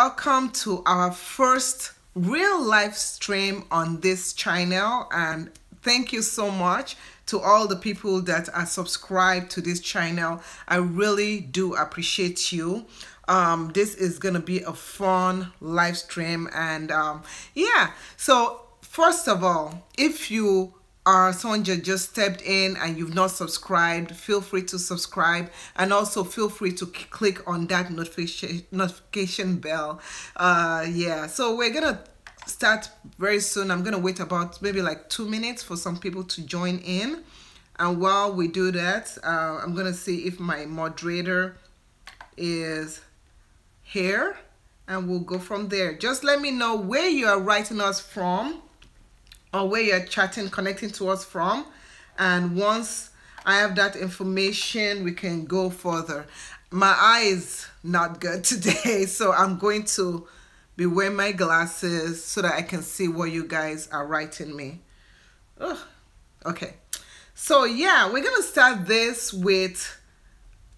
Welcome to our first real live stream on this channel, and thank you so much to all the people that are subscribed to this channel. I really do appreciate you. This is gonna be a fun live stream, and yeah, so first of all, if you are someone just stepped in and you've not subscribed, feel free to subscribe, and also feel free to click on that notification bell. Yeah, so we're gonna start very soon. I'm gonna wait about maybe like 2 minutes for some people to join in, and while we do that, I'm gonna see if my moderator is here, and we'll go from there. Just let me know where you are writing us from, or where you're chatting, connecting to us from, and once I have that information, we can go further. My eye is not good today, so I'm going to be wearing my glasses so that I can see what you guys are writing me. Ugh. Okay, so yeah, we're gonna start this with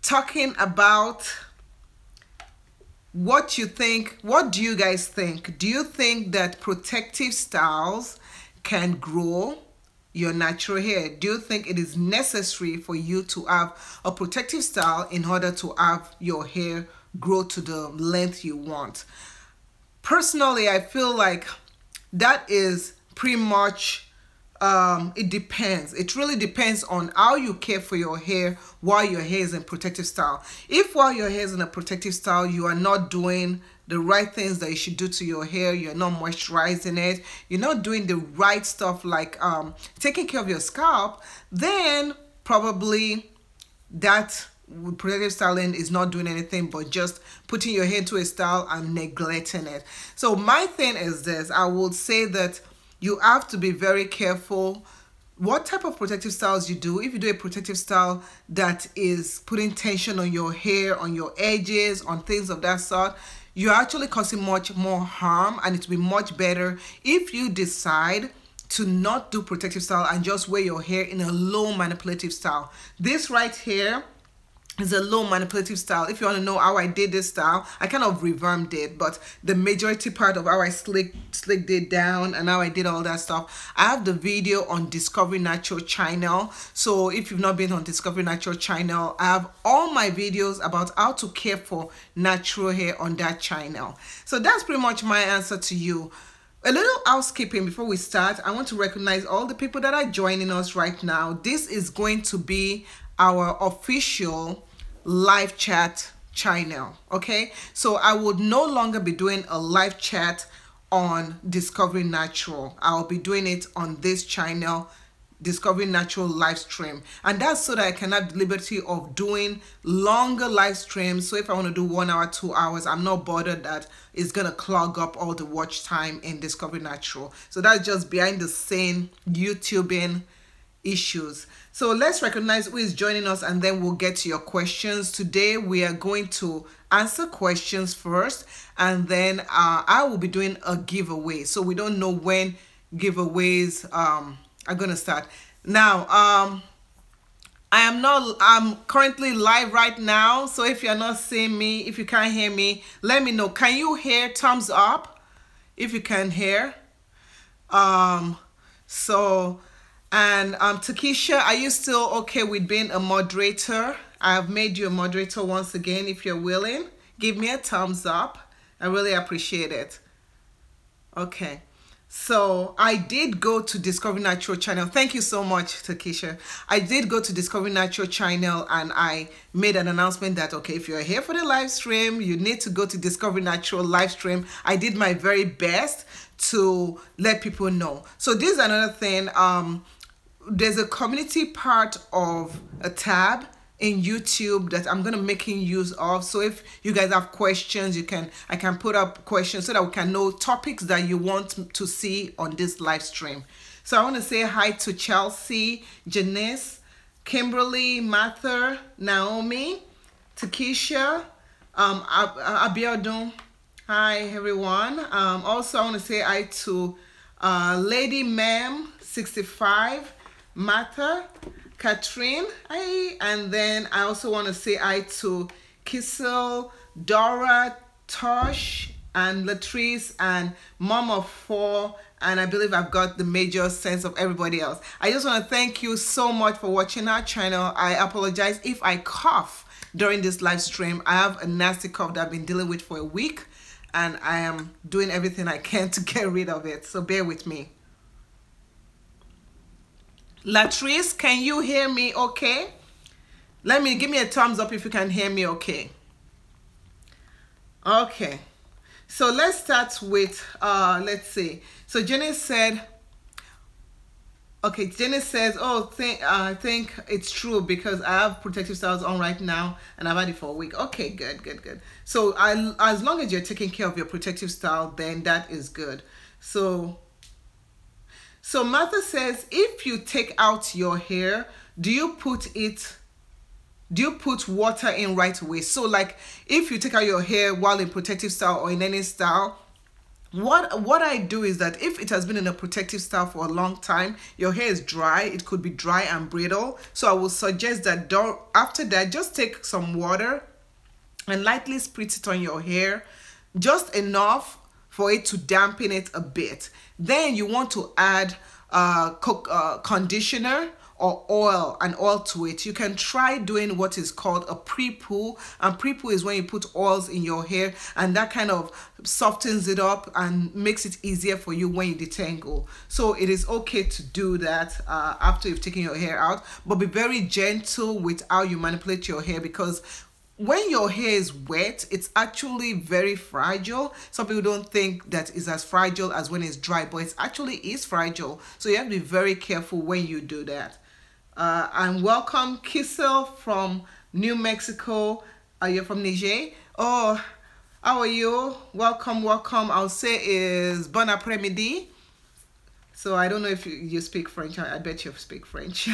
talking about what you think. What do you guys think? Do you think that protective styles can grow your natural hair? Do you think it is necessary for you to have a protective style in order to have your hair grow to the length you want? Personally, I feel like that is pretty much it depends. It really depends on how you care for your hair while your hair is in protective style. If while your hair is in a protective style, you are not doing the right things that you should do to your hair, you're not moisturizing it, you're not doing the right stuff like taking care of your scalp, then probably that protective styling is not doing anything but just putting your hair into a style and neglecting it. So my thing is this: I would say that you have to be very careful what type of protective styles you do. If you do a protective style that is putting tension on your hair, on your edges, on things of that sort, you're actually causing much more harm, and it will be much better if you decide to not do protective style and just wear your hair in a low manipulative style. This right here is a low manipulative style. If you want to know how I did this style, I kind of revamped it, but the majority part of how I slicked it down and how I did all that stuff, I have the video on Discovery Natural channel. So if you've not been on Discovery Natural channel, I have all my videos about how to care for natural hair on that channel. So that's pretty much my answer to you. A little housekeeping before we start. I want to recognize all the people that are joining us right now. This is going to be our official live chat channel. Okay, so I would no longer be doing a live chat on Discovery Natural. I'll be doing it on this channel, Discovery Natural live stream, and that's so that I can have the liberty of doing longer live streams. So if I want to do 1 hour, 2 hours, I'm not bothered that it's gonna clog up all the watch time in Discovery Natural. So that's just behind the scene YouTubing issues. So let's recognize who is joining us, and then we'll get to your questions. Today we are going to answer questions first, and then I will be doing a giveaway. So we don't know when giveaways are gonna start. Now I'm currently live right now, so if you're not seeing me, if you can't hear me, let me know. Can you hear? Thumbs up if you can hear. And Takesha, are you still okay with being a moderator? I have made you a moderator once again. If you're willing, give me a thumbs up. I really appreciate it. Okay, so I did go to Discovery Natural channel. Thank you so much, Takesha. I did go to Discovery Natural channel, and I made an announcement that, okay, if you're here for the live stream, you need to go to Discovery Natural live stream. I did my very best to let people know. So this is another thing. There's a community part of a tab in YouTube that I'm gonna making use of. So if you guys have questions, I can put up questions so that we can know topics that you want to see on this live stream. So I want to say hi to Chelsea, Janice, Kimberly, Martha, Naomi, Takesha, Abiodun. Hi everyone. Also I want to say hi to Lady Ma'am 65, Martha, Catherine, hi, and then I also want to say hi to Kissel, Dora, Tosh, and Latrice and mom of four, and I believe I've got the major sense of everybody else. I just want to thank you so much for watching our channel. I apologize if I cough during this live stream. I have a nasty cough that I've been dealing with for a week, and I am doing everything I can to get rid of it, so bear with me. Latrice, can you hear me okay? Give me a thumbs up if you can hear me okay. Okay, so let's start with let's see. So Jenny said, okay, Jenny says, oh, I think it's true because I have protective styles on right now and I've had it for a week. Okay, good. So as long as you're taking care of your protective style, then that is good. So Martha says, if you take out your hair, do you put water in right away? So like if you take out your hair while in protective style or in any style, what I do is that if it has been in a protective style for a long time, your hair is dry, it could be dry and brittle, so I will suggest that after that, just take some water and lightly spritz it on your hair, just enough for it to dampen it a bit. Then you want to add conditioner or an oil to it. You can try doing what is called a pre-poo, and pre-poo is when you put oils in your hair, and that kind of softens it up and makes it easier for you when you detangle. So it is okay to do that after you've taken your hair out, but be very gentle with how you manipulate your hair, because when your hair is wet, it's actually very fragile. Some people don't think that it's as fragile as when it's dry, but it actually is fragile. So you have to be very careful when you do that. And welcome Kissel from New Mexico. You're from Niger. Oh, how are you? Welcome. I'll say is bon après-midi. So I don't know if you speak French. I bet you speak French.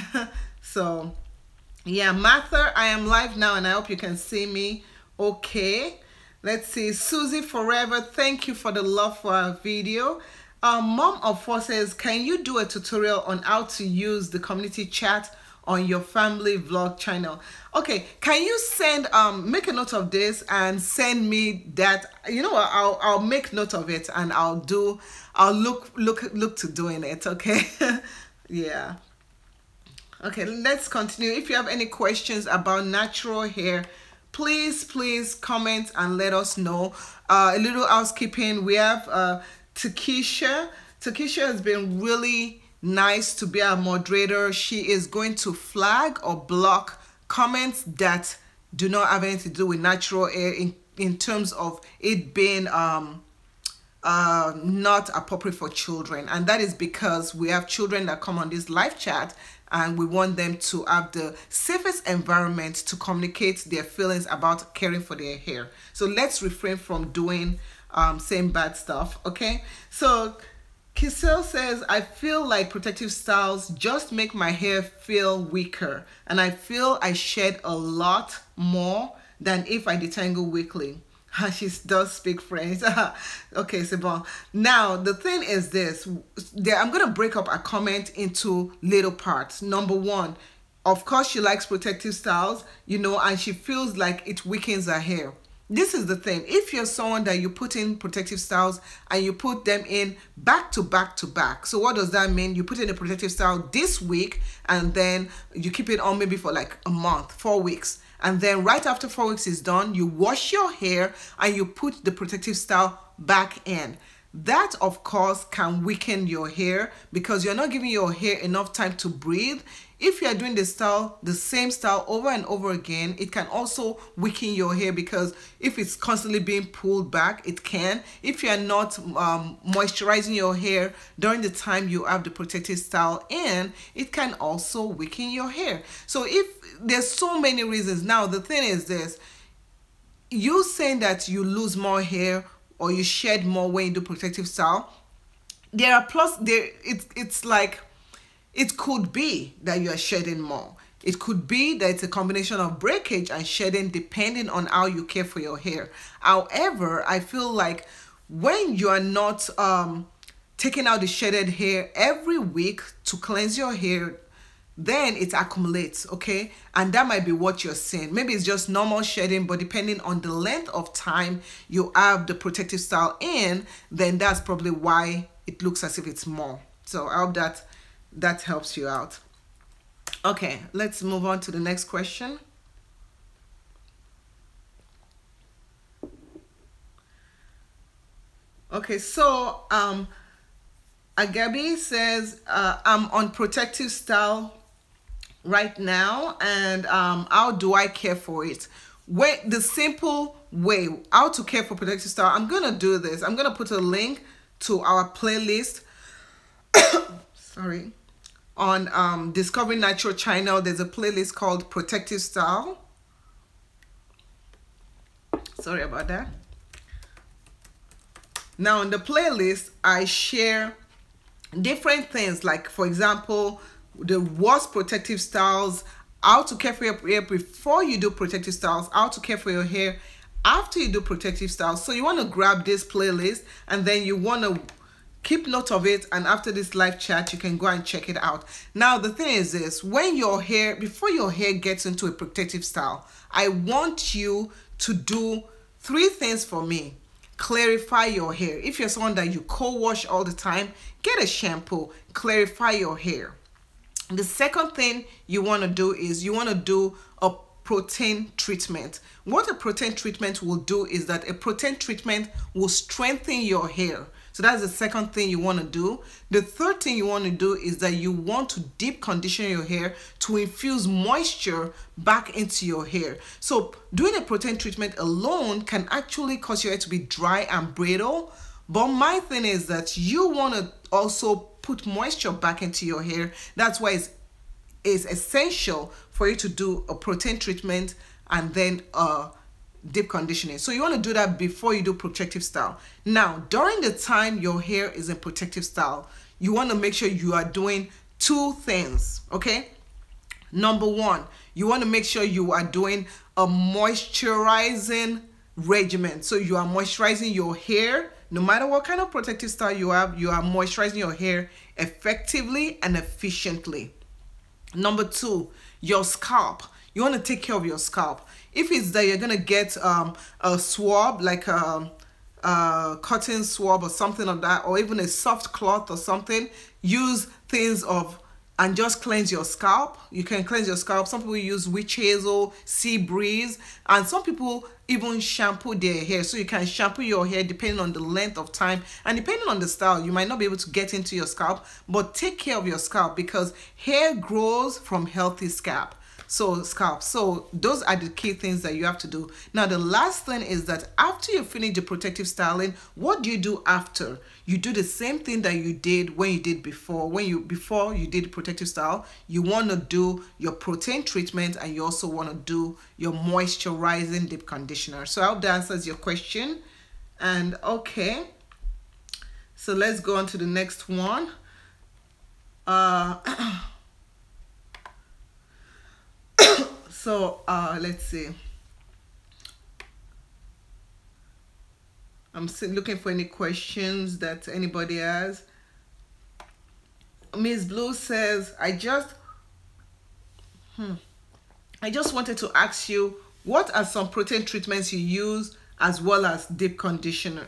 So yeah, Martha, I am live now and I hope you can see me okay. Let's see. Susie Forever, thank you for the love for our video. Mom of four says, can you do a tutorial on how to use the community chat on your family vlog channel? Okay, can you send make a note of this and send me that? You know what, I'll make note of it and I'll look to doing it. Okay. Yeah. Okay, let's continue. If you have any questions about natural hair, please comment and let us know. A little housekeeping. We have Takesha. Takesha has been really nice to be our moderator. She is going to flag or block comments that do not have anything to do with natural hair in terms of it being not appropriate for children, and that is because we have children that come on this live chat and we want them to have the safest environment to communicate their feelings about caring for their hair. So let's refrain from doing saying bad stuff. Okay, so Kissel says, I feel like protective styles just make my hair feel weaker, and I feel I shed a lot more than if I detangle weekly. She does speak French. Okay, c'est bon. Now, the thing is this. I'm going to break up a comment into little parts. Number one, of course, she likes protective styles, you know, and she feels like it weakens her hair. This is the thing. If you're someone that you put in protective styles and you put them in back to back to back. So what does that mean? You put in a protective style this week and then you keep it on maybe for like a month, 4 weeks. And then right after 4 weeks is done, you wash your hair and you put the protective style back in. That, of course, can weaken your hair because you're not giving your hair enough time to breathe. If you are doing the same style over and over again, it can also weaken your hair because if it's constantly being pulled back, it can. If you are not moisturizing your hair during the time you have the protective style in, it can also weaken your hair. So if there's so many reasons. Now, the thing is this, you saying that you lose more hair or you shed more when you do protective style, there are it's like, it could be that you are shedding more. It could be that it's a combination of breakage and shedding depending on how you care for your hair. However, I feel like when you are not taking out the shedded hair every week to cleanse your hair, then it accumulates, okay? And that might be what you're seeing. Maybe it's just normal shedding, but depending on the length of time you have the protective style in, then that's probably why it looks as if it's more. So I hope that helps you out. Okay, let's move on to the next question. Okay, so Agabi says, I'm on protective style right now, and how do I care for it? The simple way how to care for protective style, I'm gonna do this. I'm gonna put a link to our playlist sorry, on Discovery Natural channel. There's a playlist called Protective Style. Sorry about that. Now in the playlist, I share different things, like for example, the worst protective styles, how to care for your hair before you do protective styles, how to care for your hair after you do protective styles. So you want to grab this playlist, and then you want to keep note of it, and after this live chat you can go and check it out. Now the thing is this, when your hair, before your hair gets into a protective style, I want you to do 3 things for me. Clarify your hair. If you're someone that you co-wash all the time, get a shampoo, clarify your hair. The second thing you want to do is you want to do a protein treatment. What a protein treatment will do is that a protein treatment will strengthen your hair. So that's the second thing you want to do. The third thing you want to do is that you want to deep condition your hair to infuse moisture back into your hair. So doing a protein treatment alone can actually cause your hair to be dry and brittle. But my thing is that you want to also put moisture back into your hair. That's why it's essential for you to do a protein treatment and then deep conditioning. So you want to do that before you do protective style. Now during the time your hair is in protective style, you want to make sure you are doing 2 things, okay? Number 1, you want to make sure you are doing a moisturizing regimen. So you are moisturizing your hair. No matter what kind of protective style you have, you are moisturizing your hair effectively and efficiently. Number 2, your scalp. You want to take care of your scalp. If it's that you're gonna get a swab, like a cotton swab or something like that, or even a soft cloth or something, use things and just cleanse your scalp. You can cleanse your scalp. Some people use witch hazel, sea breeze, and some people even shampoo their hair. So you can shampoo your hair depending on the length of time and depending on the style. You might not be able to get into your scalp, but take care of your scalp, because hair grows from healthy scalp. So those are the key things that you have to do. Now the last thing is that after you finish the protective styling, what do you do after? You do the same thing that you did when you did before. Before you did the protective style, you want to do your protein treatment, and you also want to do your moisturizing deep conditioner. So I hope that answers your question. And okay, so let's go on to the next one. So let's see. I'm still looking for any questions that anybody has. Miss Blue says, I just wanted to ask you, what are some protein treatments you use as well as deep conditioners?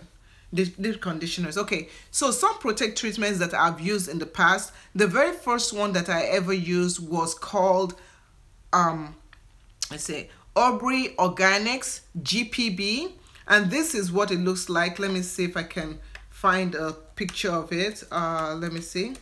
Okay, so some protein treatments that I've used in the past, the very first one that I ever used was called let's say Aubrey Organics GPB, and this is what it looks like. Let me see if I can find a picture of it. Let me see.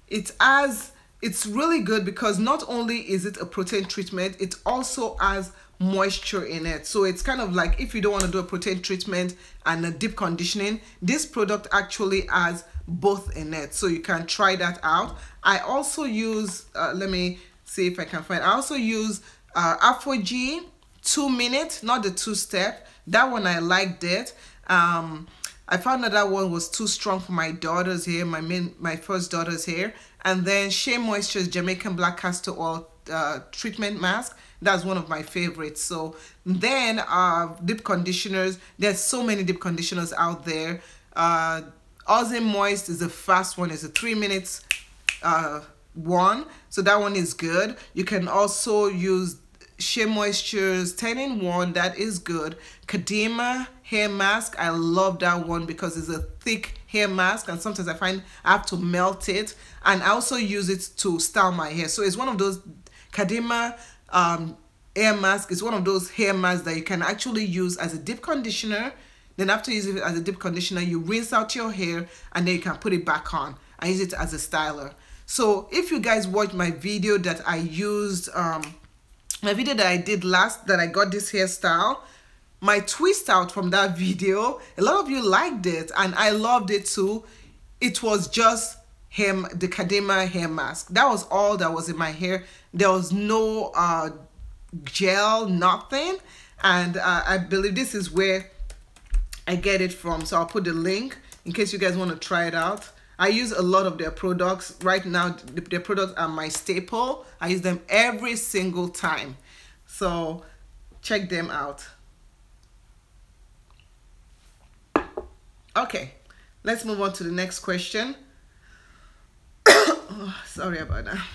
It's really good because not only is it a protein treatment, it also has moisture in it. So it's kind of like, if you don't want to do a protein treatment and a deep conditioning, this product actually has both in it. So you can try that out. I also use let me see if I can find. I also use Afro-G 2 minute, not the 2-step. That one I liked it. I found that one was too strong for my daughter's hair, my first daughter's hair. And then Shea Moisture's Jamaican Black Castor Oil treatment mask. That's one of my favorites. So then deep conditioners. There's so many deep conditioners out there. Aussie Moist is the fast one. It's a 3 minutes one, so that one is good. You can also use Shea Moisture's 10-in-1, that is good. Kadima hair mask, I love that one because it's a thick hair mask, and sometimes I find I have to melt it, and I also use it to style my hair. So it's one of those Kadima hair mask is one of those hair masks that you can actually use as a deep conditioner. Then after using it as a deep conditioner, you rinse out your hair and then you can put it back on and use it as a styler. So if you guys watched my video that I used, my video that I did last, that I got this hairstyle, my twist out from that video, a lot of you liked it and I loved it too. It was just the Kadima hair mask. That was all that was in my hair. There was no gel, nothing. And I believe this is where I get it from, so I'll put the link in case you guys want to try it out. I use a lot of their products right now. Their products are my staple. I use them every single time, so check them out. Okay, let's move on to the next question. Oh, sorry about that.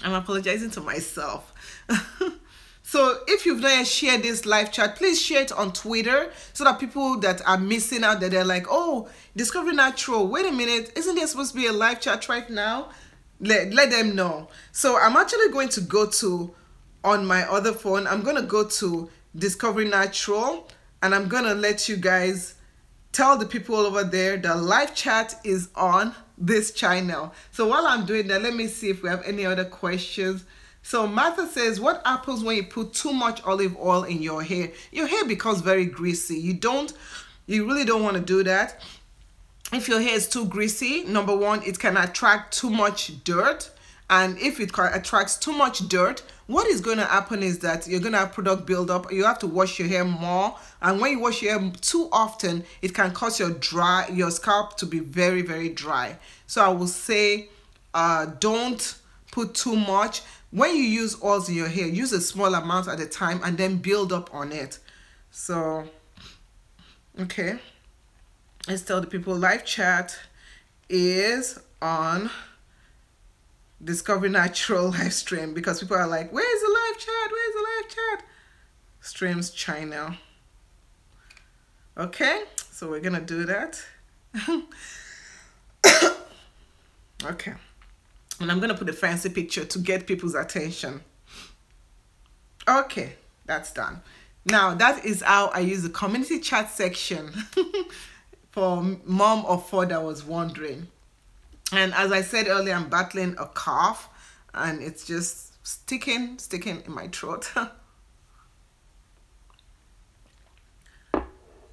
I'm apologizing to myself. So if you've not yet shared this live chat, please share it on Twitter so that people that are missing out, that they're like, oh, Discovery Natural, wait a minute, isn't there supposed to be a live chat right now? Let them know. So I'm actually going to go to, on my other phone, I'm going to go to Discovery Natural, and I'm going to let you guys tell the people over there that live chat is on this channel. So while I'm doing that, let me see if we have any other questions. So Martha says, what happens when you put too much olive oil in your hair? Your hair becomes very greasy. You really don't want to do that. If your hair is too greasy, number one, it can attract too much dirt. And if it attracts too much dirt, what is going to happen is that you're going to have product buildup. You have to wash your hair more. And when you wash your hair too often, it can cause your scalp to be very, very dry. So I will say, don't put too much. When you use oils in your hair, use a small amount at a time and then build up on it. So, okay. Let's tell the people live chat is on Discovery Natural live stream, because people are like, where's the live chat? Where's the live chat? Streams channel. Okay, so we're gonna do that. Okay. And I'm going to put a fancy picture to get people's attention. Okay, that's done. Now, that is how I use the community chat section for mom of 4 that was wondering. And as I said earlier, I'm battling a cough and it's just sticking in my throat.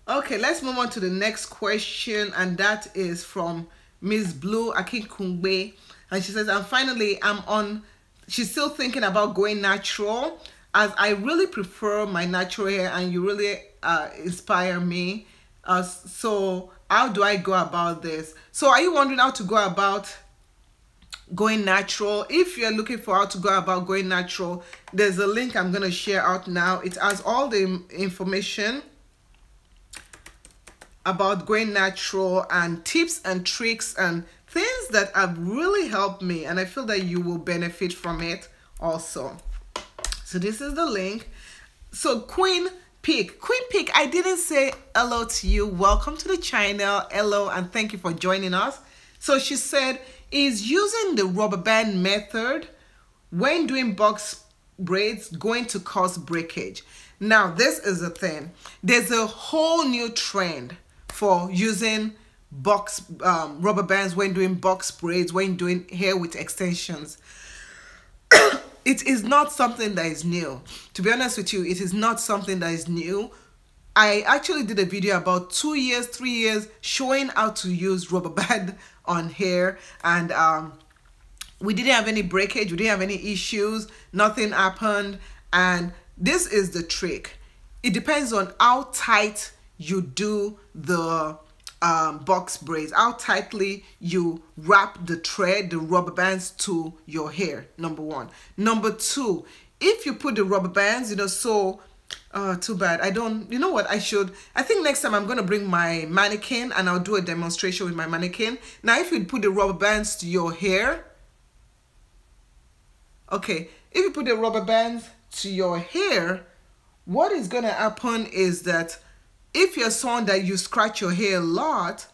Okay, let's move on to the next question, and that is from Miss Blue Akinkungbe. And she says, and finally, she's still thinking about going natural, as I really prefer my natural hair and you really inspire me. So how do I go about this? So are you wondering how to go about going natural? If you're looking for how to go about going natural, there's a link I'm going to share out now. It has all the information about going natural and tips and tricks and things that have really helped me, and I feel that you will benefit from it also. So this is the link. So Queen Peak, I didn't say hello to you. Welcome to the channel. Hello, and thank you for joining us. So she said, is using the rubber band method when doing box braids going to cause breakage? Now, this is the thing. There's a whole new trend for using rubber bands when doing box braids, when doing hair with extensions. It is not something that is new. To be honest with you, it is not something that is new. I actually did a video about 2 years, 3 years showing how to use rubber band on hair, and we didn't have any breakage, we didn't have any issues, nothing happened. And this is the trick. It depends on how tight you do the box braids, how tightly you wrap the thread, the rubber bands to your hair, number one. Number two, if you put the rubber bands, so too bad I don't, you know what, I think next time I'm going to bring my mannequin and I'll do a demonstration with my mannequin. Now if you put the rubber bands to your hair, Okay, if you put the rubber bands to your hair, what is going to happen is that if you're someone that you scratch your hair a lot,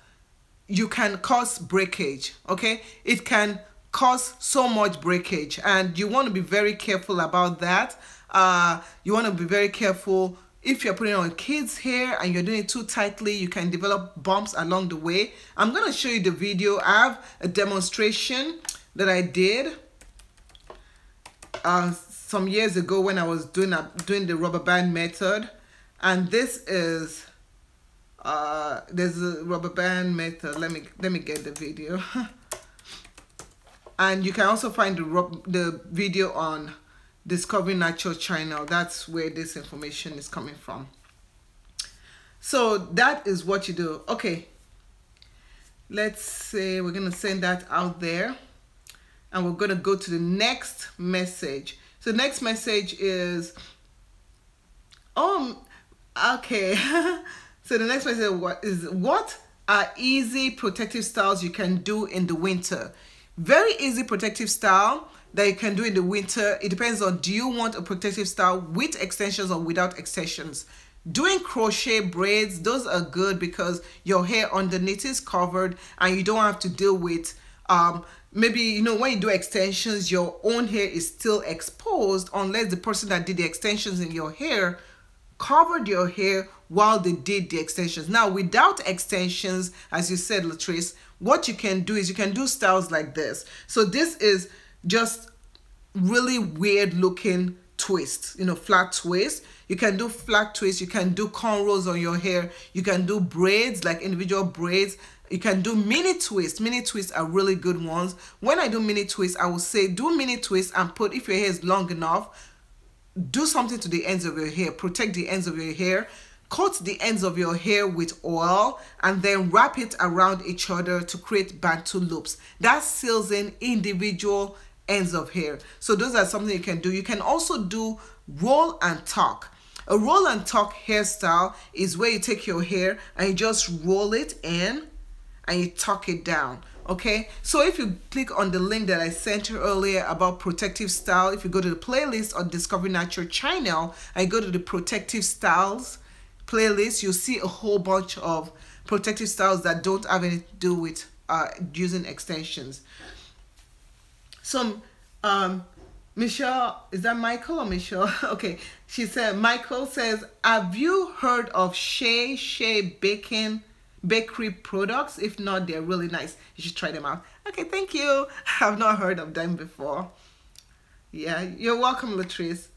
you can cause breakage. Okay, it can cause so much breakage, and you want to be very careful about that. You want to be very careful. If you're putting on kids' hair and you're doing it too tightly, you can develop bumps along the way. I'm going to show you the video. I have a demonstration that I did some years ago when I was doing the rubber band method, and this is there's a rubber band method. Let me get the video. And you can also find the video on Discovery Natural channel. That's where this information is coming from. So that is what you do. Okay, let's say we're gonna send that out there, and we're gonna go to the next message. So the next message is, okay. So the next message what are easy protective styles you can do in the winter? Very easy protective style that you can do in the winter. It depends on, do you want a protective style with extensions or without extensions? Doing crochet braids, those are good because your hair underneath is covered and you don't have to deal with maybe, you know, when you do extensions, your own hair is still exposed unless the person that did the extensions in your hair covered your hair while they did the extensions. Now, without extensions, as you said, Latrice, what you can do is you can do styles like this. So this is just really weird looking twists, you know, flat twists. You can do flat twists. You can do cornrows on your hair. You can do braids, like individual braids. You can do mini twists. Mini twists are really good ones. When I do mini twists, I will say do mini twists and put, if your hair is long enough, do something to the ends of your hair. Protect the ends of your hair. Coat the ends of your hair with oil and then wrap it around each other to create bantu loops. That seals in individual ends of hair. So those are something you can do. You can also do roll and tuck. A roll and tuck hairstyle is where you take your hair and you just roll it in and you tuck it down. Okay, so if you click on the link that I sent you earlier about protective style, if you go to the playlist on Discovery Natural channel and go to the protective styles playlist, you'll see a whole bunch of protective styles that don't have anything to do with using extensions. So Michelle, is that Michael or Michelle? Okay, she said, Michael says, have you heard of Shea bakery products? If not, they're really nice. You should try them out. Okay, thank you. I've not heard of them before. Yeah, you're welcome, Latrice.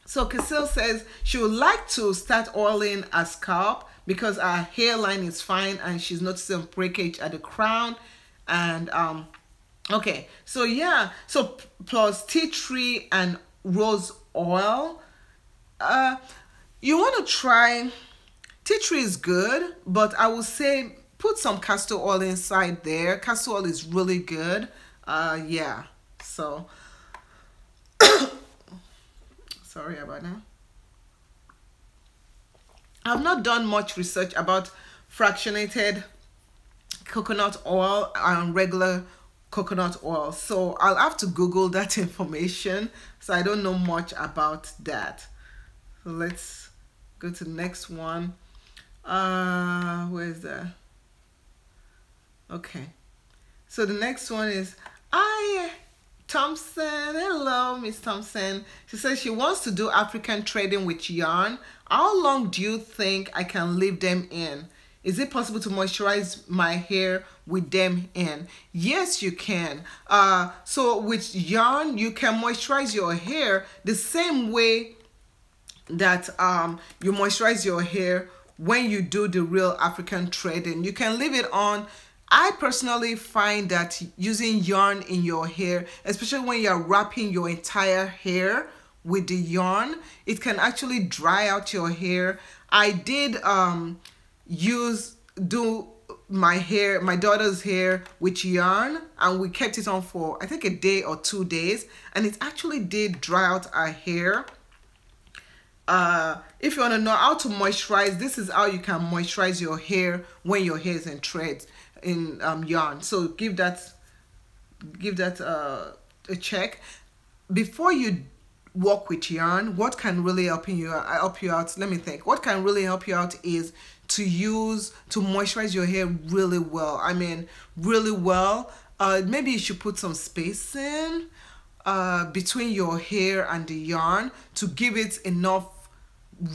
So Casil says she would like to start oiling her scalp because her hairline is fine and she's noticing breakage at the crown. And okay, so yeah, so plus tea tree and rose oil. You want to try, tea tree is good, but I would say put some castor oil inside there. Castor oil is really good. Yeah, so sorry about that. I've not done much research about fractionated coconut oil and regular coconut oil, so I'll have to Google that information. So I don't know much about that. So let's go to the next one. Where is that? Okay, so the next one is Thompson. Hello, Miss Thompson. She says she wants to do African trading with yarn. How long do you think I can leave them in? Is it possible to moisturize my hair with them in? Yes, you can. So with yarn, you can moisturize your hair the same way that you moisturize your hair when you do the real African threading. You can leave it on. I personally find that using yarn in your hair, especially when you're wrapping your entire hair with the yarn, it can actually dry out your hair. I did do my daughter's hair with yarn, and we kept it on for I think a day or 2 days, and it actually did dry out our hair. If you want to know how to moisturize, this is how you can moisturize your hair when your hair is in threads. yarn. So give that a check before you work with yarn. What can really help you out? Let me think. What can really help you out is to moisturize your hair really well. I mean, really well. Maybe you should put some spacing between your hair and the yarn to give it enough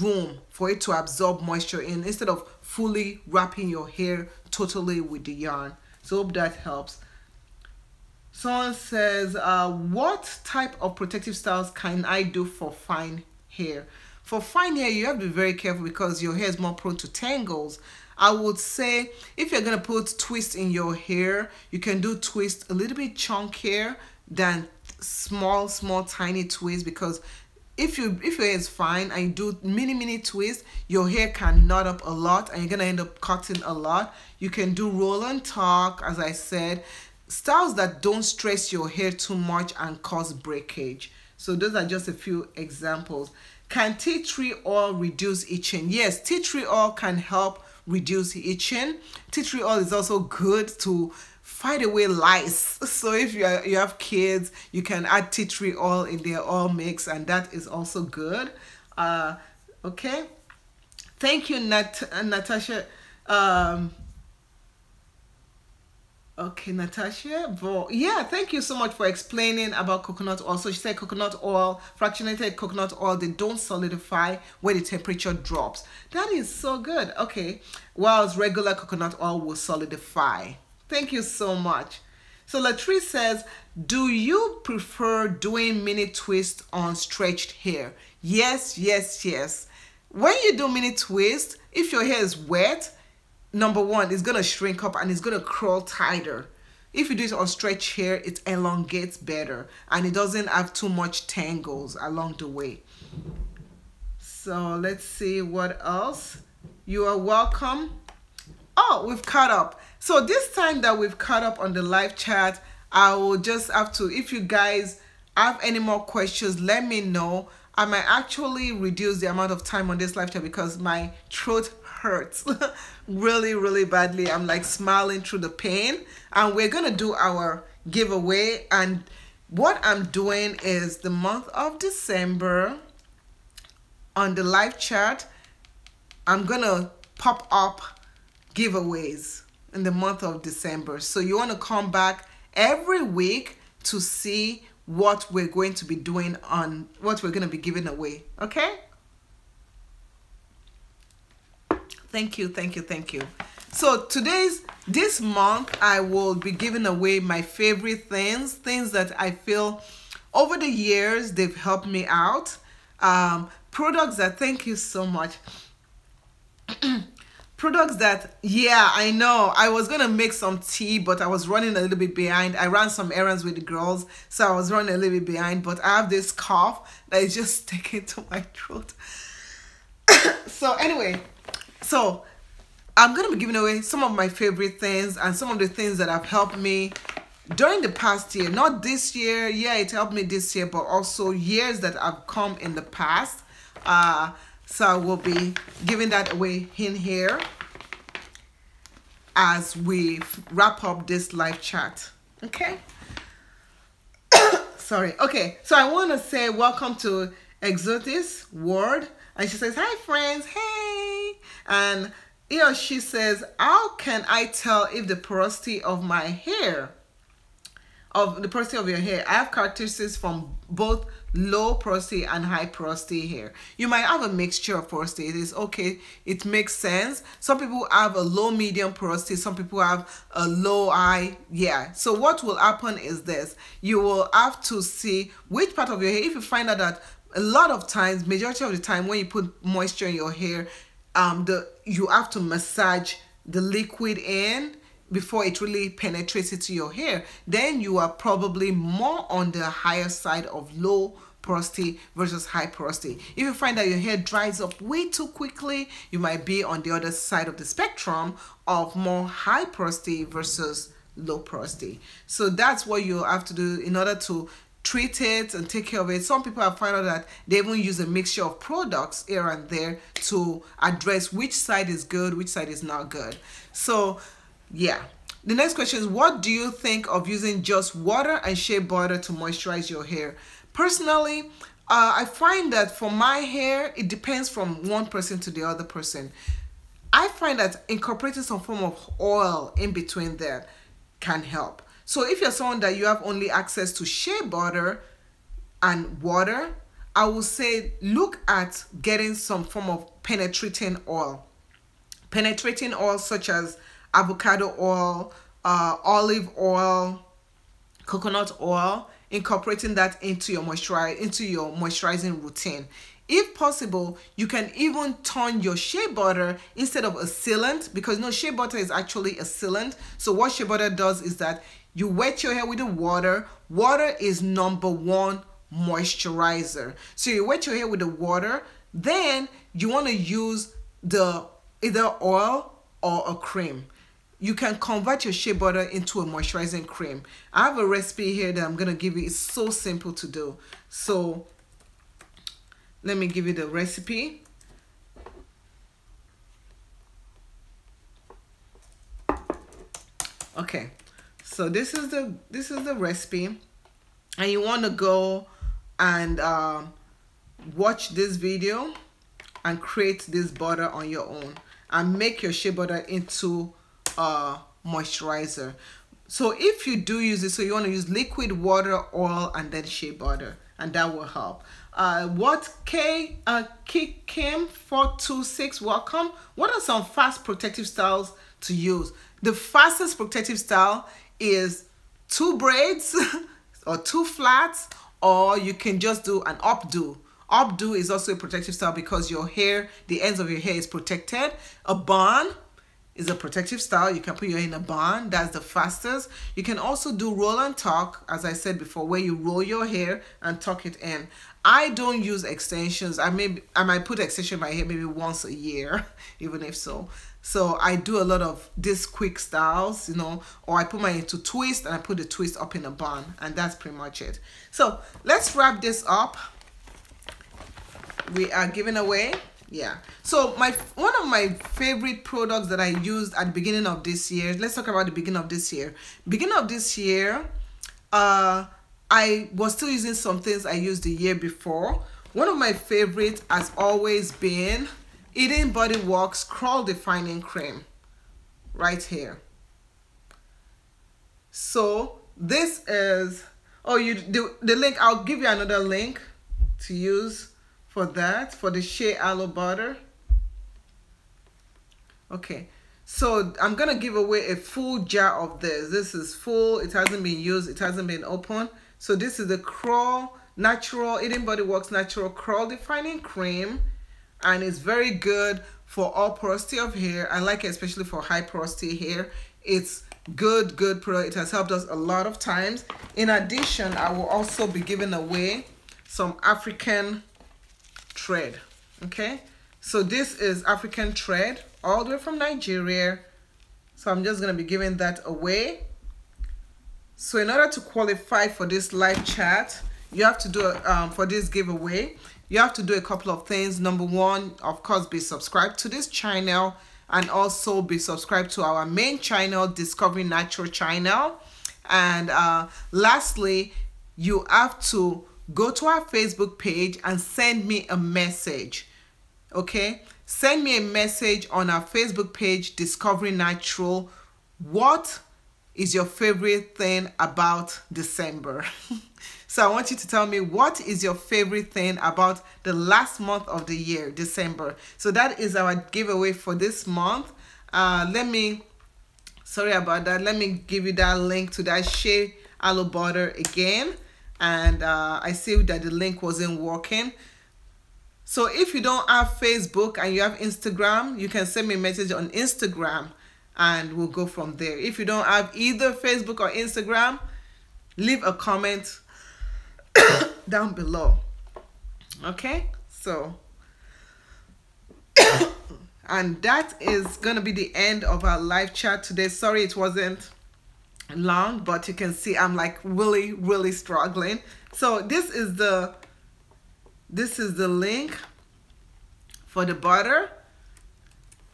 room for it to absorb moisture in, instead of fully wrapping your hair totally with the yarn. So hope that helps. Someone says, what type of protective styles can I do for fine hair? For fine hair, you have to be very careful because your hair is more prone to tangles. I would say if you're going to put twist in your hair, you can do twist a little bit chunkier than small tiny twists, because if your hair is fine and you do mini twist, your hair can knot up a lot and you're going to end up cutting a lot. You can do roll and tuck, as I said, styles that don't stress your hair too much and cause breakage. So those are just a few examples. Can tea tree oil reduce itching? Yes, tea tree oil can help reduce itching. Tea tree oil is also good to fight away lice. So if you have kids, you can add tea tree oil in their oil mix, and that is also good. Okay, thank you, Natasha. Okay, Natasha. But yeah, thank you so much for explaining about coconut oil. So she said coconut oil, fractionated coconut oil, they don't solidify when the temperature drops. That is so good. Okay, whilst regular coconut oil will solidify. Thank you so much. So Latrice says, do you prefer doing mini twist on stretched hair? Yes. When you do mini twist, if your hair is wet, number one, it's gonna shrink up and it's gonna curl tighter. If you do it on stretched hair, it elongates better and it doesn't have too much tangles along the way. So let's see what else. You are welcome. Oh, we've caught up. So this time that we've caught up on the live chat, I will just have to, if you guys have any more questions, let me know. I might actually reduce the amount of time on this live chat because my throat hurts really badly. I'm like smiling through the pain, and we're gonna do our giveaway. And what I'm doing is the month of December on the live chat, I'm gonna pop up giveaways in the month of December. So you want to come back every week to see what we're going to be doing, on what we're going to be giving away. Okay, thank you. So this month I will be giving away my favorite things that I feel over the years they've helped me out, products that, thank you so much. Products that, yeah, I know I was gonna make some tea, but I was running a little bit behind. I ran some errands with the girls, so I was running a little bit behind, but I have this cough that is just sticking to my throat. So anyway, so I'm gonna be giving away some of my favorite things and some of the things that have helped me during the past year. Not this year, yeah, it helped me this year, but also years that have come in the past. So I will be giving that away in here as we wrap up this live chat. Okay. Sorry. Okay. So I want to say welcome to Exotis Ward. And she says, hi friends. Hey. And he or she says, how can I tell if the porosity of my hair, of the porosity of your hair, I have characteristics from both low porosity and high porosity hair. You might have a mixture of porosity. It is okay. It makes sense. Some people have a low medium porosity. Some people have a low high. Yeah. So what will happen is this. You will have to see which part of your hair. If you find out that a lot of times, majority of the time when you put moisture in your hair, you have to massage the liquid in before it really penetrates into your hair, then you are probably more on the higher side of low porosity versus high porosity. If you find that your hair dries up way too quickly, you might be on the other side of the spectrum of more high porosity versus low porosity. So that's what you have to do in order to treat it and take care of it. Some people have found out that they even use a mixture of products here and there to address which side is good, which side is not good. So yeah, The next question is, what do you think of using just water and shea butter to moisturize your hair? Personally, I find that for my hair, it depends from one person to the other person. I find that incorporating some form of oil in between there can help. So if you're someone that you have only access to shea butter and water, I would say look at getting some form of penetrating oil. Penetrating oil such as avocado oil, olive oil, coconut oil, incorporating that into your moisturizing routine. If possible, you can even turn your shea butter instead of a sealant, because no, shea butter is actually a sealant. So what shea butter does is that you wet your hair with the water. Water is number one moisturizer. So you wet your hair with the water, then you want to use the either oil or a cream. You can convert your shea butter into a moisturizing cream. I have a recipe here that I'm going to give you. It's so simple to do. So let me give you the recipe. Okay, so this is the recipe, and you want to go and watch this video and create this butter on your own and make your shea butter into moisturizer. So if you do use it, so you want to use liquid water, oil, and then shea butter, and that will help. What Kim 426, welcome. What are some fast protective styles to use? The fastest protective style is 2 braids or 2 flats, or you can just do an updo. Updo is also a protective style because your hair, the ends of your hair is protected. A bun is a protective style. You can put your hair in a bun. That's the fastest. You can also do roll and tuck, as I said before, where you roll your hair and tuck it in. I don't use extensions. I might put extension in my hair maybe once a year, even if so. So I do a lot of these quick styles, you know, or I put my hair to twist and I put the twist up in a bun, and that's pretty much it. So let's wrap this up. We are giving away, yeah. So one of my favorite products that I used at the beginning of this year. Let's talk about the beginning of this year. Beginning of this year, I was still using some things I used the year before. One of my favorites has always been Eden Body Works Curl Defining Cream, right here. So this is, the link, I'll give you another link to use for that, for the shea aloe butter. Okay, so I'm gonna give away a full jar of this. This is full, it hasn't been used, it hasn't been opened. So this is the Eden Body Works Natural Curl Defining Cream, and it's very good for all porosity of hair. I like it especially for high porosity hair. It's good product. It has helped us a lot of times. In addition, I will also be giving away some African thread. Okay, so this is African thread all the way from Nigeria. So I'm just going to be giving that away. So in order to qualify for this live chat, you have to do for this giveaway, you have to do a couple of things. Number one, of course, be subscribed to this channel, and also be subscribed to our main channel, Discovery Natural channel. And lastly, you have to go to our Facebook page and send me a message. Okay, send me a message on our Facebook page, Discovery Natural. What is your favorite thing about December? So I want you to tell me, what is your favorite thing about the last month of the year, December? So that is our giveaway for this month. Sorry about that. Let me give you that link to that shea aloe butter again. And I see that the link wasn't working. So if you don't have Facebook and you have Instagram, you can send me a message on Instagram and we'll go from there. If you don't have either Facebook or Instagram, leave a comment down below. Okay, so and that is gonna be the end of our live chat today. Sorry it wasn't long, but you can see I'm like really struggling. So this is the link for the butter.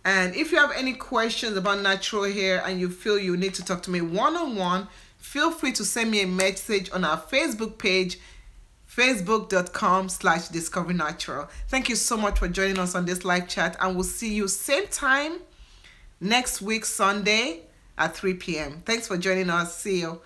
And if you have any questions about natural hair and you feel you need to talk to me one-on-one, feel free to send me a message on our Facebook page, facebook.com/discovernatural. Thank you so much for joining us on this live chat, and we'll see you same time next week, Sunday at 3 p.m. Thanks for joining us. See you.